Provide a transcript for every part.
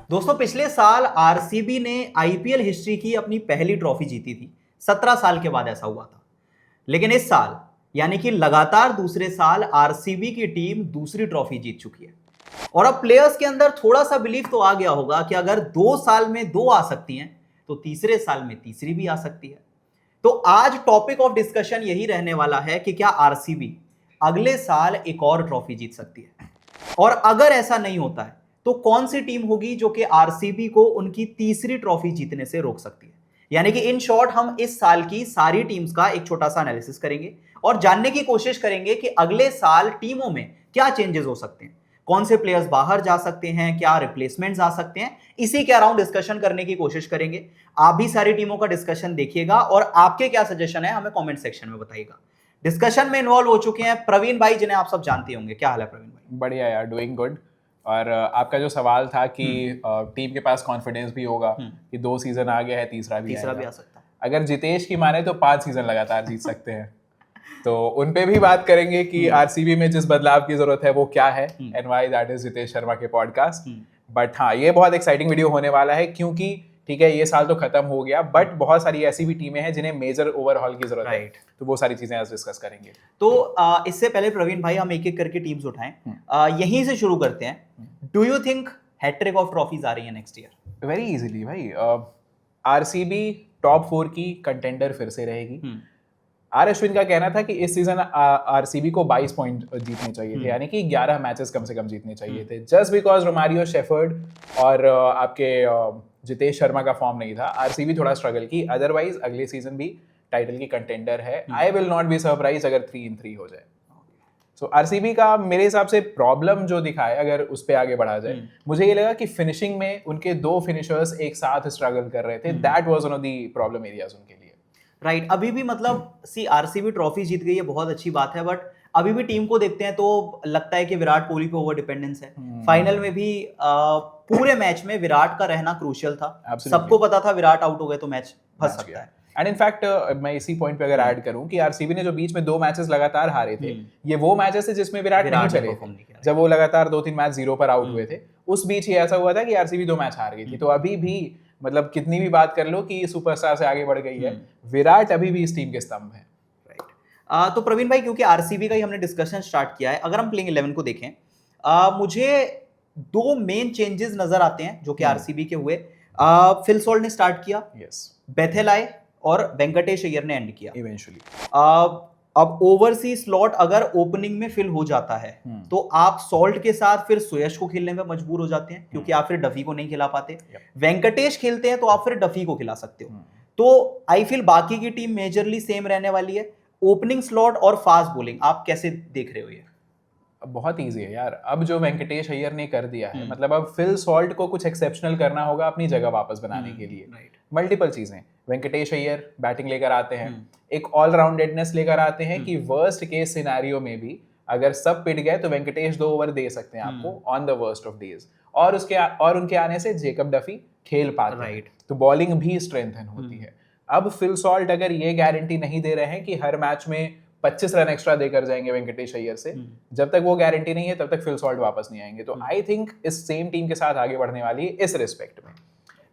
दोस्तों पिछले साल आरसीबी ने आईपीएल हिस्ट्री की अपनी पहली ट्रॉफी जीती थी। 17 साल के बाद ऐसा हुआ था। लेकिन इस साल यानी कि लगातार दूसरे साल आरसीबी की टीम दूसरी ट्रॉफी जीत चुकी है। और अब प्लेयर्स के अंदर थोड़ा सा बिलीफ तो आ गया होगा कि अगर 2 साल में दो आ सकती हैं तो तीसरे साल में तीसरी भी आ सकती है। तो आज टॉपिक ऑफ डिस्कशन यही रहने वाला है कि क्या आरसीबी अगले साल एक और ट्रॉफी जीत सकती है, और अगर ऐसा नहीं होता है तो कौन सी टीम होगी जो कि आरसीबी को उनकी तीसरी ट्रॉफी जीतने से रोक सकती है। यानी कि इन शॉर्ट हम इस साल की सारी टीम्स का एक छोटा सा एनालिसिस करेंगे और जानने की कोशिश करेंगे कि अगले साल टीमों में क्या चेंजेस हो सकते हैं, कौन से प्लेयर्स बाहर जा सकते हैं, क्या रिप्लेसमेंट्स आ सकते हैं। इसी के अराउंड डिस्कशन करने की कोशिश करेंगे। आप भी सारी टीमों का डिस्कशन देखिएगा और आपके क्या सजेशन है हमें कमेंट सेक्शन में बताइएगा। डिस्कशन में इन्वॉल्व हो चुके हैं प्रवीण भाई, जिन्हें आप सब जानते होंगे। क्या हाल है प्रवीण भाई? बढ़िया यार, डूइंग गुड। और आपका जो सवाल था कि टीम के पास कॉन्फिडेंस भी होगा कि 2 सीजन आ गया है, तीसरा भी आ सकता है। अगर जितेश की माने तो 5 सीजन लगातार जीत सकते हैं। तो उन पे भी बात करेंगे कि आरसीबी में जिस बदलाव की जरूरत है वो क्या है, and why that is Jitesh Sharma के पॉडकास्ट। बट हाँ, ये बहुत एक्साइटिंग वीडियो होने वाला है क्योंकि ठीक है, ये साल तो खत्म हो गया बट बहुत सारी ऐसी भी टीमें हैं जिन्हें मेजर ओवरहॉल की जरूरत है। तो वो सारी चीजें आज डिस्कस करेंगे। तो इससे पहले प्रवीण भाई हम एक एक करके टीम्स उठाएं, यहीं से शुरू करते हैं। Do you think hattrick of trophies आ रही है नेक्स्ट ईयर? वेरी इजीली भाई। आरसीबी टॉप 4 की कंटेंडर फिर से रहेगी। आर अश्विन का कहना था कि इस सीजन आरसीबी को 22 पॉइंट जीतने चाहिए थे, यानी कि 11 मैचेस कम से कम जीतने चाहिए थे। जस्ट बिकॉज रोमारियो, शेफर्ड और आपके जितेश शर्मा का फॉर्म नहीं था, आरसीबी थोड़ा स्ट्रगल की। अदरवाइज अगले सीजन भी टाइटल की कंटेंडर है। I will not be surprise अगर 3-3 हो जाए। सो आरसीबी का मेरे हिसाब से प्रॉब्लम जो दिखा है, अगर उस पर आगे बढ़ा जाए, मुझे ये लगा कि फिनिशिंग में उनके 2 फिनिशर्स एक साथ स्ट्रगल कर रहे थे। That was one of the problem areas उनके लिए। राइट। अभी भी मतलब सी आरसीबी ट्रॉफी जीत गई है, बहुत अच्छी बात है, बट अभी भी टीम को देखते हैं तो लगता है कि विराट कोहली पे ओवर डिपेंडेंस है। फाइनल में भी पूरे मैच में विराट का रहना क्रूशियल था। सबको पता था विराट आउट हो गए तो मैच फंस सकता है। एंड इनफैक्ट मैं इसी पॉइंट पे अगर ऐड करूं कि आरसीबी ने जो बीच में 2 मैचेस लगातार हारे थे, ये वो मैचेस थे जिसमें विराट नहीं चले थे। जब वो लगातार 2-3 मैच 0 पर आउट हुए थे, उस बीच ही ऐसा हुआ था कि आरसीबी 2 मैच हार गई थी। तो अभी भी मतलब कितनी भी बात कर लो कि सुपरस्टार से आगे बढ़ गई है, विराट अभी भी इस टीम के स्तंभ है। राइट। तो प्रवीण भाई, क्योंकि आरसीबी का ही हमने डिस्कशन स्टार्ट किया है, अगर हम प्लेइंग 11 को देखें, मुझे 2 मेन चेंजेस नजर आते हैं जो कि आरसीबी के हुए। फिल सॉल्ट ने स्टार्ट किया, बेथेल आए और वेंकटेश अय्यर ने एंड किया इवेंचुअली। अब ओवरसीज स्लॉट अगर ओपनिंग में फिल हो जाता है तो आप सॉल्ट के साथ फिर सुयश को खेलने में मजबूर हो जाते हैं, क्योंकि आप फिर डफी को नहीं खिला पाते। वेंकटेश खेलते हैं तो आप फिर डफी को खिला सकते हो। तो आई फील बाकी की टीम मेजरली सेम रहने वाली है। ओपनिंग स्लॉट और फास्ट बॉलिंग आप कैसे देख रहे हो? ये बहुत ईजी है यार। अब जो वेंकटेश अय्यर ने कर दिया है, मतलब अब फिल सॉल्ट को कुछ एक्सेप्शनल करना होगा अपनी जगह वापस बनाने के लिए। मल्टीपल चीजें। वेंकटेश अय्यर बैटिंग लेकर आते हैं, एक ऑलराउंडेडनेस लेकर आते हैं कि वर्स्ट केस सिनेरियो में भी अगर सब पिट गए तो वेंकटेश 2 ओवर दे सकते हैं आपको on the worst of days. और उनके आने से जेकब डफी खेल पाते हैं, तो बॉलिंग भी स्ट्रेंथन होती है। अब फिल सॉल्ट अगर ये गारंटी नहीं दे रहे हैं कि हर मैच में 25 रन एक्स्ट्रा देकर जाएंगे वेंकटेश अय्यर से, जब तक वो गारंटी नहीं है तब तक फिल सॉल्ट वापस नहीं आएंगे। तो आई थिंक इस सेम टीम के साथ आगे बढ़ने वाली है इस रिस्पेक्ट में।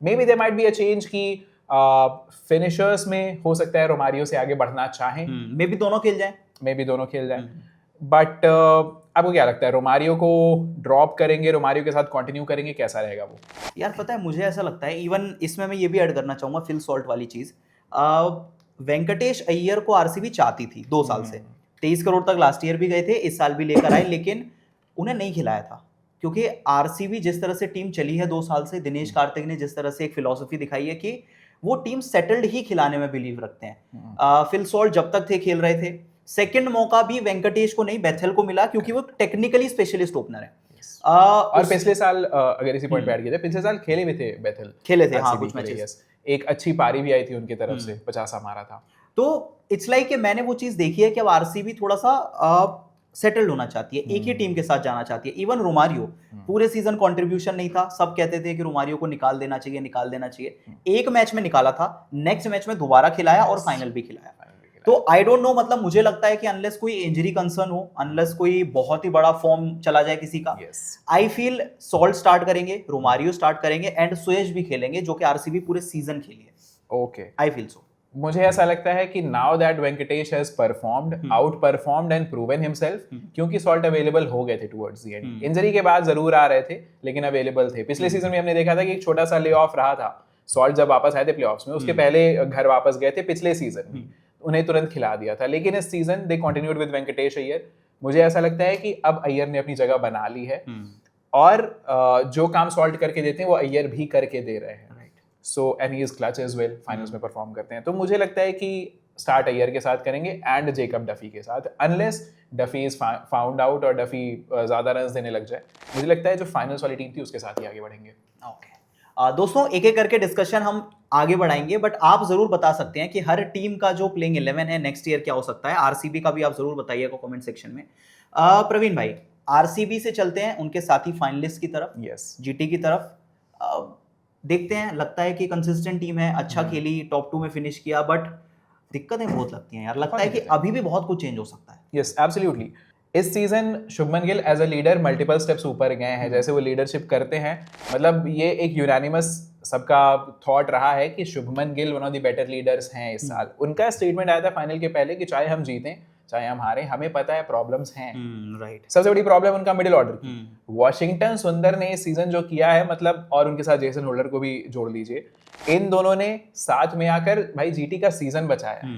Maybe there might be a change की फिनिशर्स में हो सकता है रोमारियो से आगे बढ़ना चाहें, मे बी दोनों खेल जाएं। बट आपको क्या लगता है, रोमारियो को ड्रॉप करेंगे, रोमारियो के साथ कंटिन्यू करेंगे, कैसा रहेगा वो? यार पता है, मुझे ऐसा लगता है, इवन इसमें मैं ये भी ऐड करना चाहूंगा फिल सॉल्ट वाली चीज। वेंकटेश अय्यर को आरसीबी चाहती थी 2 साल से। 23 करोड़ तक लास्ट ईयर भी गए थे, इस साल भी लेकर आए, लेकिन उन्हें नहीं खिलाया था। क्योंकि आरसीबी जिस तरह से टीम चली है 2 साल से, दिनेश कार्तिक ने जिस तरह से एक फिलॉसफी दिखाई है कि वो टीम सेटल्ड ही खिलाने में बिलीव रखते हैं। फिल सॉल्ट जब तक थे खेल रहे थे। सेकंड मौका भी वेंकटेश को नहीं, बेथेल को मिला, क्योंकि वो टेक्निकली स्पेशलिस्ट ओपनर है। और पिछले साल अगर इसी पॉइंट पे ऐड किया जाए, पिछले साल खेले भी थे बेथेल, खेले थे हाँ कुछ मैचेस। एक अच्छी पारी भी आई थी उनकी तरफ से, 50 मारा था। तो इट्स लाइक कि मैंने वो चीज देखी है कि अब आरसीबी थोड़ा सा सेटल्ड होना चाहती है, एक ही टीम के साथ जाना चाहती है। इवन रोमारियो पूरे सीजन कंट्रीब्यूशन नहीं था, सब कहते थे कि रोमारियो को निकाल देना चाहिए। एक मैच में निकाला था, नेक्स्ट मैच में दोबारा खिलाया और फाइनल भी खिलाया। तो आई डोंट नो, मतलब मुझे लगता है कि अनलेस कोई इंजरी कंसर्न हो, अनलेस कोई बहुत ही बड़ा फॉर्म चला जाए किसी का, आई फील सॉल्ट स्टार्ट करेंगे, रोमारियो स्टार्ट करेंगे एंड सुयश भी खेलेंगे, जो कि आरसीबी पूरे सीजन खेली है। Okay, I feel so. मुझे ऐसा लगता है कि now that Venkatesh has performed, out performed and proven himself, क्योंकि सॉल्ट अवेलेबल हो गए थे टुवर्ड्स द एंड, इंजरी के बाद जरूर आ रहे थे लेकिन अवेलेबल थे। पिछले सीजन में हमने देखा था कि एक छोटा सा ले ऑफ रहा था सॉल्ट जब वापस आए थे प्लेऑफ्स में, उसके पहले घर वापस गए थे पिछले सीजन में, उन्हें तुरंत खिला दिया था। लेकिन इस season they continued with Venkatesh Iyer. मुझे ऐसा लगता है कि अब अय्यर ने अपनी जगह बना ली है और जो काम सॉल्ट करके देते हैं वो अय्यर भी करके दे रहे हैं। So and he is clutch as well, finals में परफॉर्म करते हैं। तो मुझे लगता है कि स्टार्ट अय्यर के साथ करेंगे एंड जेकब डफी के साथ, unless Duffy is found out और डफी ज्यादा रन्स देने लग जाए। मुझे लगता है जो फाइनल्स वाली टीम थी उसके साथ ही आगे बढ़ेंगे। ओके दोस्तों, एक एक करके डिस्कशन हम आगे बढ़ाएंगे, बट आप जरूर बता सकते हैं कि हर टीम का जो प्लेइंग 11 है नेक्स्ट ईयर क्या हो सकता है। आरसीबी का भी आप जरूर बताइएगा कमेंट सेक्शन में। प्रवीण भाई, आरसीबी से चलते हैं उनके साथी फाइनलिस्ट की तरफ, यस, जीटी की तरफ। देखते हैं, लगता है कि कंसिस्टेंट टीम है, अच्छा खेली, टॉप 2 में फिनिश किया, बट दिक्कतें बहुत लगती हैं यार, लगता है कि अभी भी बहुत कुछ चेंज हो सकता है। Yes, absolutely. इस season Shubman Gill as a leader multiple steps ऊपर गए हैं, जैसे वो लीडरशिप करते हैं। मतलब ये एक यूनानिमस सबका थॉट रहा है कि Shubman Gill one of the better leaders हैं इस साल। उनका स्टेटमेंट आया था फाइनल के पहले कि चाहे हम जीतें चाहे हम हारें, हमें पता है प्रॉब्लम्स हैं। राइट। सबसे बड़ी प्रॉब्लम उनका मिडिल ऑर्डर की। वॉशिंगटन सुंदर ने इस सीजन जो किया है, मतलब, और उनके साथ जेसन होल्डर को भी जोड़ लीजिए, इन दोनों ने साथ में आकर भाई जीटी का सीजन बचाया।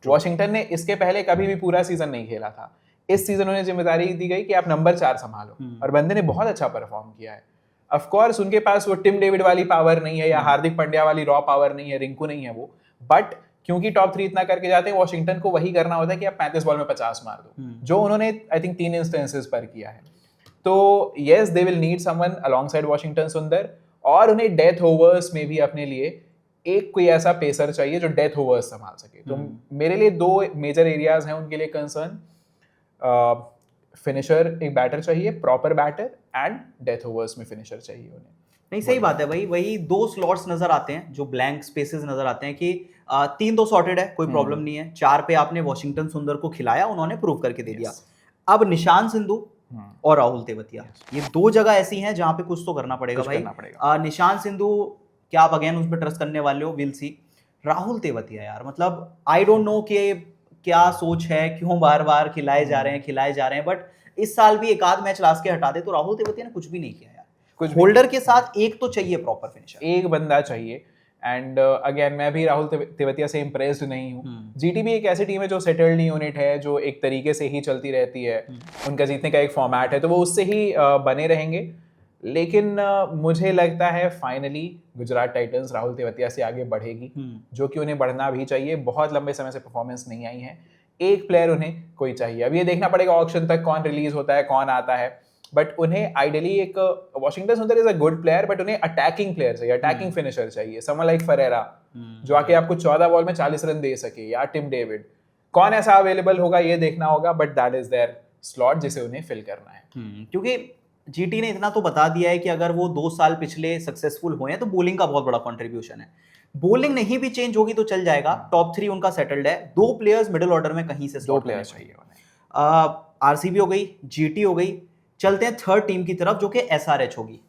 वॉशिंगटन ने इसके पहले कभी भी पूरा सीजन नहीं खेला था। इस सीजन उन्हें जिम्मेदारी दी गई कि आप नंबर 4 संभालो, और बंदे ने बहुत अच्छा परफॉर्म किया है। ऑफ कोर्स उनके पास वो टिम डेविड वाली पावर नहीं है या हार्दिक पांड्या वाली रॉ पावर नहीं है, रिंकू नहीं है वो, बट क्योंकि टॉप 3 इतना करके जाते हैं, वॉशिंगटन को वही करना होता है कि आप 35 बॉल में 50 मार दो, जो उन्होंने आई थिंक 3 इंस्टेंसेस पर किया है। तो yes, they will need someone along side Washington सुंदर, और उन्हें डेथ ओवर्स में भी अपने लिए एक कोई ऐसा पेसर चाहिए जो डेथ ओवर्स संभाल सके। तो मेरे लिए 2 मेजर एरियाज हैं उनके लिए कंसर्न। फिनिशर, एक बैटर चाहिए, proper batter, and death overs में फिनिशर चाहिए उन्हें। नहीं, सही बात है भाई, वही 2 स्लॉट्स नजर आते हैं, जो ब्लैंक स्पेसेस नजर आते हैं कि 3 तो सॉर्टेड है, कोई प्रॉब्लम नहीं है। 4 पे आपने वॉशिंगटन सुंदर को खिलाया, उन्होंने प्रूव करके दे दिया। अब निशान सिंधु और राहुल तेवतिया, ये 2 जगह ऐसी हैं जहां पे कुछ तो करना पड़ेगा भाई। निशान सिंधु, क्या आप अगेन उस पर ट्रस्ट करने वाले हो? Will see. राहुल तेवतिया यार, मतलब आई डोंट नो कि क्या सोच है, क्यों बार बार खिलाए जा रहे हैं, बट इस साल भी एक आध मैच लास्ट के हटा दे तो राहुल तेवतिया ने कुछ भी नहीं किया यार। कुछ होल्डर के साथ एक तो चाहिए प्रॉपर फिनिशर, एक बंदा चाहिए। एंड अगेन मैं भी राहुल तेवतिया से इम्प्रेस्ड नहीं हूँ। जीटी भी एक ऐसी टीम है जो सेटल्ड यूनिट है, जो एक तरीके से ही चलती रहती है, उनका जीतने का एक फॉर्मेट है, तो वो उससे ही बने रहेंगे। लेकिन मुझे लगता है फाइनली गुजरात टाइटंस राहुल तेवतिया से आगे बढ़ेगी, जो कि उन्हें बढ़ना भी चाहिए। बहुत लंबे समय से परफॉर्मेंस नहीं आई है, एक प्लेयर उन्हें कोई चाहिए। अब ये देखना पड़ेगा ऑक्शन तक कौन रिलीज होता है, कौन आता है, बट उन्हें आइडियली एक वॉशिंगटन सुंदर is a good player, but उन्हें अटैकिंग प्लेयर चाहिए, अटैकिंग फिनिशर चाहिए, समवन लाइक फरेरा जो आके आपको 14 बॉल में 40 रन दे सके, या टिम डेविड। कौन ऐसा अवेलेबल होगा ये देखना होगा, but that is there slot जिसे उन्हें फिल करना है। क्योंकि जीटी ने इतना तो बता दिया है कि अगर वो 2 साल पिछले सक्सेसफुल हुए हैं तो बॉलिंग का बहुत बड़ा कंट्रीब्यूशन है। बॉलिंग नहीं भी चेंज होगी तो चल जाएगा, टॉप 3 उनका सेटल्ड है। 2 प्लेयर्स मिडिल ऑर्डर में कहीं से 2 प्लेयर्स चाहिए उन्हें। आरसीबी हो गई, जीटी हो गई, चलते हैं थर्ड टीम की तरफ जो कि एसआरएच होगी।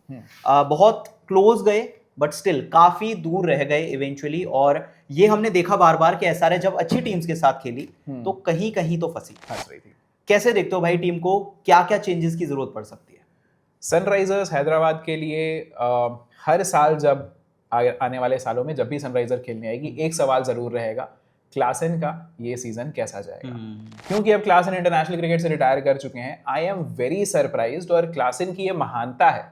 बहुत क्लोज गए बट स्टिल काफी दूर रह गए इवेंचुअली, और ये हमने देखा बार बार कि एसआरएच जब अच्छी टीम्स के साथ खेली तो कहीं कहीं तो फंस रही थी। कैसे देखते हो भाई टीम को, क्या क्या चेंजेस की जरूरत पड़ सकती है? सनराइजर्स हैदराबाद के लिए हर साल जब आने वाले सालों में जब भी सनराइजर खेलने आएगी, एक सवाल जरूर रहेगा, क्लासन का ये सीजन कैसा जाएगा। क्योंकि अब क्लासन इंटरनेशनल क्रिकेट से रिटायर कर चुके हैं। आई एम वेरी सरप्राइज्ड, और क्लासन की ये महानता है,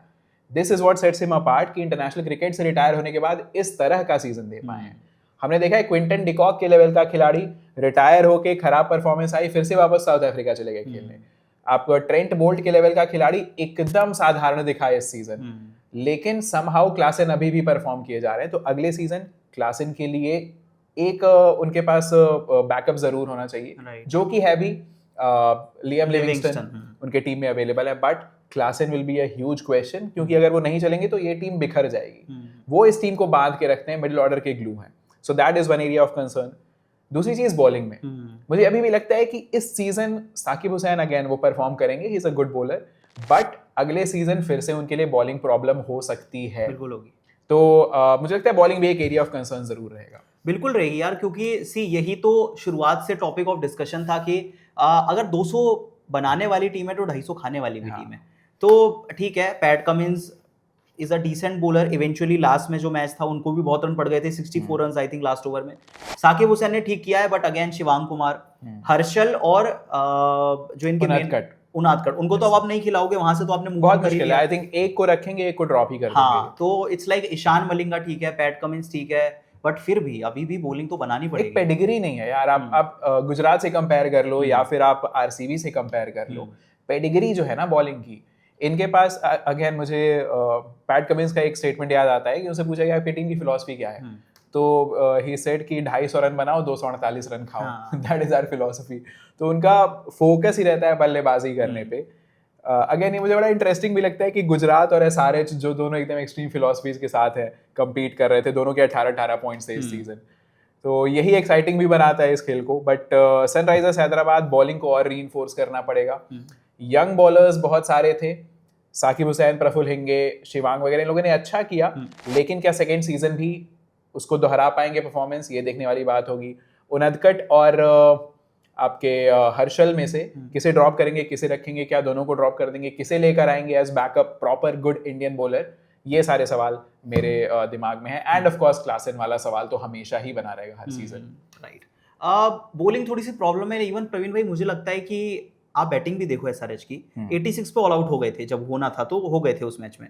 this is what sets him apart, कि इंटरनेशनल क्रिकेट से रिटायर होने के बाद इस तरह का सीजन दे पाए हैं। हमने देखा है क्विंटन डिकॉक के लेवल का खिलाड़ी रिटायर होके खराब परफॉर्मेंस आई, फिर से वापस साउथ अफ्रीका चले गए खेलने। आप ट्रेंट बोल्ट के लेवल का खिलाड़ी एकदम साधारण दिखा इस सीजन, लेकिन समहाउ क्लासन अभी भी परफॉर्म किए जा रहे हैं। तो अगले सीजन क्लासन के लिए एक उनके पास बैकअप जरूर होना चाहिए, जो कि है भी लियम लिविंगस्टन उनके टीम में अवेलेबल है, but Klaasen will be a huge question, क्योंकि अगर वो नहीं चलेंगे तो ये टीम बिखर जाएगी। वो इस टीम को बांध के रखते हैं, मिडिल ऑर्डर के ग्लू हैं। So that is one area of concern. दूसरी चीज बॉलिंग में मुझे अभी भी लगता है कि इस सीजन साकिब हुसैन अगेन वो परफॉर्म करेंगे, he is a good bowler, but अगले सीजन फिर से उनके लिए बॉलिंग प्रॉब्लम हो सकती है। बिल्कुल होगी। तो मुझे लगता है बॉलिंग भी एक एरिया ऑफ कंसर्न जरूर रहेगा। बिल्कुल रहेगी यार, क्योंकि सी यही तो शुरुआत से टॉपिक ऑफ डिस्कशन था कि अगर 200 बनाने वाली टीम है तो 250 खाने वाली भी टीम है। तो ठीक है, Pat Cummins is a decent bowler. Eventually last में जो मैच था उनको भी बहुत रन पड़ गए थे, 64 run I think last over में। साकिब हुसैन ने ठीक किया है, बट अगेन शिवांग कुमार, हर्षल और जो इनके मेन उनादकट, उनको तो अब आप नहीं खिलाओगे, वहां से तो आपने बहुत मुश्किल है। आई थिंक एक को रखेंगे, एक को ड्रॉप ही कर देंगे। हाँ, तो इट्स लाइक ईशान मलिंगा ठीक है, पैट कमिंस ठीक है, बट फिर भी अभी भी बॉलिंग तो बनानी पड़ेगी। एक पेडिग्री नहीं है यार। आप गुजरात से कंपेयर कर लो या फिर आप आरसीबी से कंपेयर कर लो, पेडिग्री जो है ना बॉलिंग की, इनके पास अगेन मुझे पैट कमिंस का एक स्टेटमेंट याद आता है कि उनसे पूछा गया आपकी टीम की फिलॉसफी क्या है, तो ही सेड कि 250 रन बनाओ, 248 रन खाओ, दैट इज आवर फिलॉसफी। तो उनका फोकस ही रहता है बल्लेबाजी करने पे। अगेन ये मुझे बड़ा इंटरेस्टिंग भी लगता है कि गुजरात और एसआरएच जो दोनों एकदम एक्सट्रीम फिलॉसफीज के साथ है, compete कर रहे थे, दोनों के 18 पॉइंट्स थे इस सीजन। तो यही एक्साइटिंग भी बनाता है इस खेल को। बट सनराइजर्स हैदराबाद बॉलिंग को और रीइंफोर्स करना पड़ेगा। यंग बॉलर्स बहुत सारे थे, साकिब हुसैन, प्रफुल्ल हिंगे, शिवांग वगैरह, इन लोगों ने अच्छा किया, लेकिन क्या सेकेंड सीजन भी उसको दोहरा पाएंगे परफॉर्मेंस, ये देखने वाली बात होगी। उनदकट और आपके हर्षल में से किसे ड्रॉप करेंगे, किसे रखेंगे, क्या दोनों को ड्रॉप कर देंगे, किसे लेकर आएंगे as backup proper good Indian bowler, ये सारे सवाल मेरे दिमाग में है। एंड ऑफ कोर्स क्लासन वाला सवाल तो हमेशा ही बना रहेगा हर सीजन। राइट, बॉलिंग थोड़ी सी प्रॉब्लम है। इवन प्रवीण भाई मुझे लगता है कि आप बैटिंग भी देखो एसआरएच की, 86 पे ऑल आउट हो गए थे, जब होना था तो हो गए थे उस मैच में।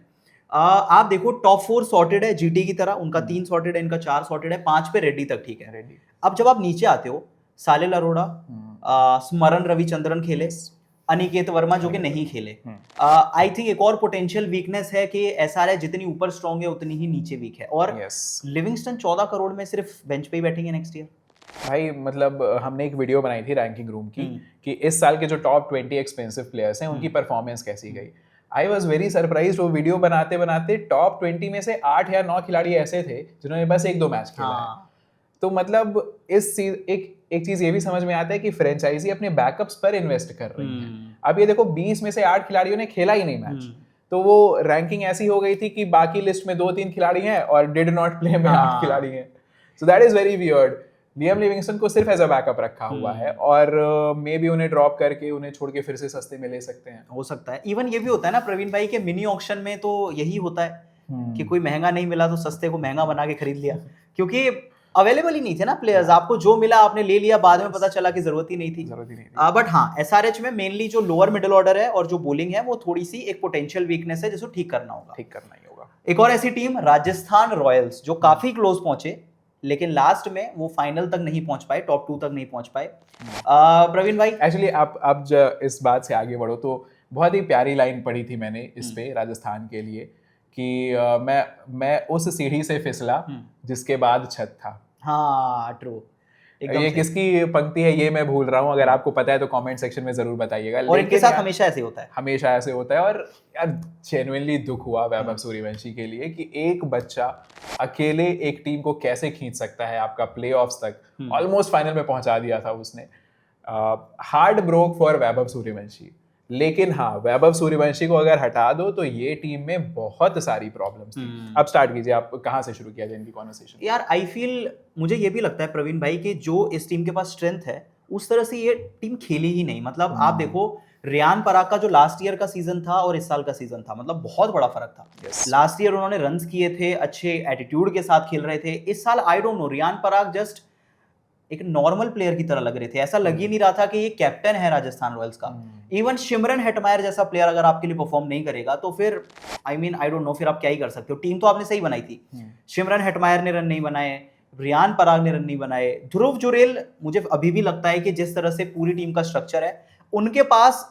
आप देखो टॉप 4 सॉर्टेड है जीटी की तरह, उनका 3 सॉर्टेड है, इनका 4 सॉर्टेड है, 5 पे रेड्डी तक ठीक है। रेड्डी, अब जब आप नीचे आते हो, सालेल अरोड़ा, स्मरण रविचंद्रन खेले, अनिकेत वर्मा जो कि नहीं खेले। आई थिंक एक और पोटेंशियल वीकनेस है कि एसआरएच जितनी ऊपर स्ट्रॉन्ग है उतनी ही नीचे वीक है। और लिविंगस्टन 14 करोड़ में सिर्फ बेंच पे ही बैठेंगे नेक्स्ट ईयर। भाई मतलब हमने एक वीडियो बनाई थी रैंकिंग रूम की कि इस साल के जो टॉप 20 एक्सपेंसिव प्लेयर्स हैं उनकी परफॉर्मेंस कैसी गई। I was very surprise. वो वीडियो बनाते बनाते टॉप 20 में से 8 या 9 खिलाड़ी ऐसे थे जिन्होंने बस 1-2 मैच खेला है। तो मतलब एक चीज ये भी समझ में आता है कि फ्रेंचाइजी अपने बैकअप्स पर इन्वेस्ट कर रही है। अब ये देखो 20 में से 8 खिलाड़ियों ने खेला ही नहीं मैच, तो वो रैंकिंग ऐसी हो गई थी कि बाकी लिस्ट में 2-3 खिलाड़ी हैं और डिड नॉट प्ले में 8 खिलाड़ी हैं। So that is very weird. Liam Livingstone को सिर्फ एज अ बैकअप रखा हुआ है और मे बी उन्हें ड्रॉप करके उन्हें छोड़ के फिर से सस्ते में ले सकते हैं। हो सकता है। इवन ये भी होता है ना प्रवीण भाई के मिनी ऑक्शन में तो यही होता है कि कोई महंगा नहीं मिला तो सस्ते को महंगा बना के खरीद लिया, क्योंकि अवेलेबल ही नहीं थे ना प्लेयर्स। आपको जो मिला आपने ले लिया, बाद में पता चला कि जरूरत ही नहीं थी। बट हाँ, एसआरएच में मेनली जो लोअर मिडिल ऑर्डर है और जो बॉलिंग है वो थोड़ी सी एक पोटेंशियल वीकनेस है जिसको ठीक करना होगा। ठीक करना ही होगा। एक और ऐसी टीम राजस्थान रॉयल्स, जो काफी क्लोज पहुंचे लेकिन लास्ट में वो फाइनल तक नहीं पहुंच पाए, टॉप 2 तक नहीं पहुंच पाए। प्रवीण भाई एक्चुअली आप जब इस बात से आगे बढ़ो तो बहुत ही प्यारी लाइन पढ़ी थी मैंने इस पे राजस्थान के लिए कि मैं उस सीढ़ी से फिसला जिसके बाद छत था। हाँ ट्रू। ये किसकी पंक्ति है ये मैं भूल रहा हूँ, अगर आपको पता है तो कमेंट सेक्शन में जरूर बताइएगा। और इनके साथ हमेशा ऐसे होता है, हमेशा ऐसे होता है। और यार जेन्युइनली दुख हुआ वैभव सूर्यवंशी के लिए कि एक बच्चा अकेले एक टीम को कैसे खींच सकता है आपका प्लेऑफ्स तक। ऑलमोस्ट फाइनल में पहुंचा दिया था उसने। Hard broke for Vaibhav Suryavanshi. लेकिन हाँ, वैभव सूर्यवंशी को अगर हटा दो तो ये टीम में बहुत सारी प्रॉब्लम्स थी। अब स्टार्ट कीजिए, आप कहाँ से शुरू किया जाए इनकी कॉन्वर्सेशन? यार आई फील, मुझे ये भी लगता है प्रवीण भाई कि जो इस टीम के पास स्ट्रेंथ है उस तरह से ये टीम खेली ही नहीं। मतलब आप देखो रियान पराग का जो लास्ट ईयर का सीजन था और इस साल का सीजन था, मतलब बहुत बड़ा फर्क था। लास्ट ईयर उन्होंने रन्स किए थे, अच्छे एटीट्यूड के साथ खेल रहे थे। इस साल I don't know, Riyan Parag just एक नॉर्मल प्लेयर की तरह लग रहे थे। ऐसा लग ही नहीं रहा था कि ये कैप्टन है राजस्थान रॉयल्स का। इवन शिमरन हेटमायर जैसा प्लेयर अगर आपके लिए परफॉर्म नहीं करेगा तो फिर आई डोंट नो फिर आप क्या ही कर सकते हो। टीम तो आपने सही बनाई थी, शिमरन हेटमायर ने रन नहीं बनाए, रियान पराग ने रन नहीं बनाए, ध्रुव जुरेल, मुझे अभी भी लगता है कि जिस तरह से पूरी टीम का स्ट्रक्चर है उनके पास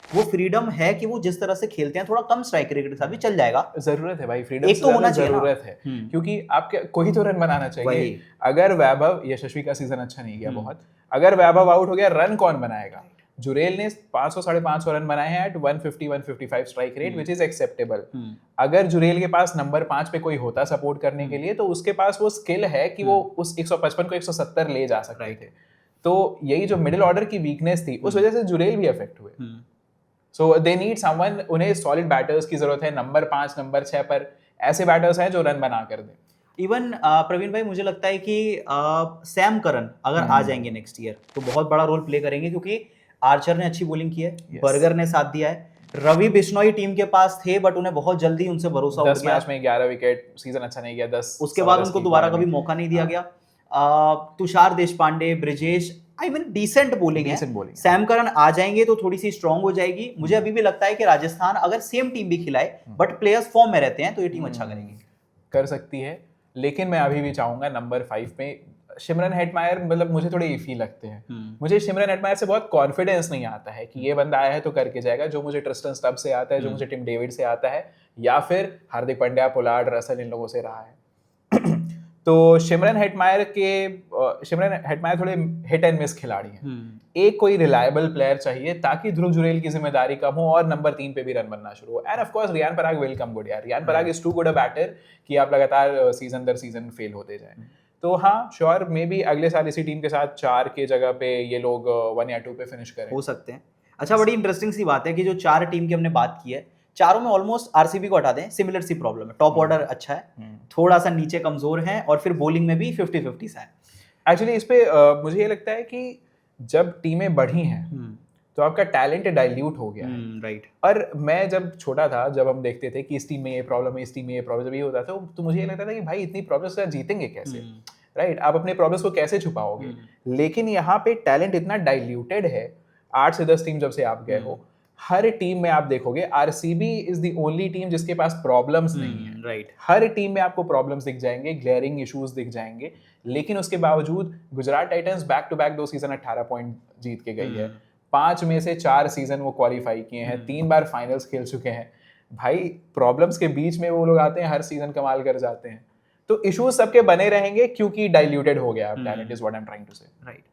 वो फ्रीडम है कि वो जिस तरह से खेलते हैं थोड़ा कम स्ट्राइक रेट के साथ भी चल जाएगा। जरूरत है भाई, फ्रीडम एक तो होना चाहिए, जरूरत है क्योंकि आपके कोई तो रन बनाना चाहिए। अगर वैभव, यशस्वी का सीजन अच्छा नहीं गया बहुत, अगर वैभव आउट हो गया रन कौन बनाएगा? जुरेल ने 500 550 रन बनाए हैं at 150-155 strike rate which is acceptable. अगर जुरेल के पास नंबर 5 पे कोई होता सपोर्ट करने के लिए तो उसके पास वो स्किल है कि वो उस 155 को 170 ले जा सकते थे। तो यही जो मिडिल ऑर्डर की वीकनेस थी उस वजह से जुरेल भी अफेक्ट हुए। सो दे नीड समवन, उन्हें सॉलिड बैटर्स की जरूरत है नंबर 5 नंबर 6 पर, ऐसे बैटर्स हैं जो रन बना कर दें। इवन प्रवीण भाई मुझे लगता है कि सैम करन अगर आ जाएंगे नेक्स्ट ईयर तो बहुत बड़ा रोल प्ले करेंगे, क्योंकि आर्चर ने अच्छी बॉलिंग की है, बर्गर ने साथ दिया है, रवि बिश्नोई टीम के पास थे बट उन्हें बहुत जल्दी उनसे भरोसा उठ गया। 10 मैच में 11 विकेट, सीजन अच्छा नहीं गया, 10 उसके बाद उनको दोबारा कभी मौका नहीं दिया गया। Tushar Deshpande, Brijesh, I mean decent bowling है। सैम करन आ जाएंगे तो थोड़ी सी स्ट्रांग हो जाएगी। मुझे अभी भी लगता है कि राजस्थान अगर सेम टीम भी खिलाए बट प्लेयर्स फॉर्म में रहते हैं तो ये टीम अच्छा करेगी, कर सकती है। लेकिन मैं अभी भी चाहूंगा नंबर 5 में शिमरन हेटमायर, मतलब मुझे थोड़े इफी लगते हैं। मुझे शिमरन हेटमायर से बहुत कॉन्फिडेंस नहीं आता है कि ये बंदा आया है तो करके जाएगा, जो मुझे ट्रिस्टन स्टब्स से आता है, जो मुझे टिम डेविड से आता है, या फिर हार्दिक पांड्या, पोलार्ड, रसल, इन लोगों से रहा है। तो शिमरन हेटमायर थोड़े हिट एंड मिस खिलाड़ी हैं। एक कोई रिलायबल प्लेयर चाहिए ताकि ध्रुव जुरेल की जिम्मेदारी कम हो और नंबर 3 पे भी रन बनना शुरू हो। And of course Riyan Parag will come good यार। Riyan Parag is too good a batter कि आप लगातार सीजन दर सीजन फेल होते जाएं। तो हाँ, श्योर, मे बी अगले साल इसी टीम के साथ 4 के जगह पे ये लोग 1 या 2 पे फिनिश करें, हो सकते हैं। अच्छा, बड़ी इंटरेस्टिंग सी बात है कि जो 4 टीम की हमने बात की है, चारों में ऑलमोस्ट आरसीबी को हटा दें, सिमिलर सी प्रॉब्लम है। टॉप ऑर्डर अच्छा है, थोड़ा सा नीचे कमजोर है, और फिर बॉलिंग में भी 50-50 सा है। एक्चुअली इस पे मुझे ये लगता है कि जब टीमें बढ़ी हैं तो आपका टैलेंट डाइल्यूट हो गया है। राइट। और मैं जब छोटा था, जब हम देखते थे कि इस टीम में ये प्रॉब्लम है, इस टीम में ये प्रॉब्लम, जब ये होता था तो मुझे ये लगता था कि भाई इतनी प्रॉब्लम्स से जीतेंगे कैसे, राइट? आप अपने प्रॉब्लम्स को कैसे छुपाओगे? लेकिन यहाँ पे टैलेंट इतना डाइल्यूटेड है, 8 से 10 टीम जब से आप गए हो, हर टीम में आप देखोगे RCB is the only team जिसके पास प्रॉब्लम्स नहीं है, राइट। हर टीम में आपको प्रॉब्लम्स दिख जाएंगे, ग्लेयरिंग इश्यूज दिख जाएंगे, लेकिन उसके बावजूद Gujarat titans back to back 2 season 18 point जीत के गई है। 5 में से 4 सीजन वो क्वालिफाई किए हैं, 3 बार फाइनल्स खेल चुके हैं। भाई प्रॉब्लम्स के बीच में वो लोग आते हैं, हर सीजन कमाल कर जाते हैं। तो इश्यूज सबके बने रहेंगे क्योंकि डाइल्यूटेड हो गया talent, is what I am trying to say. Right.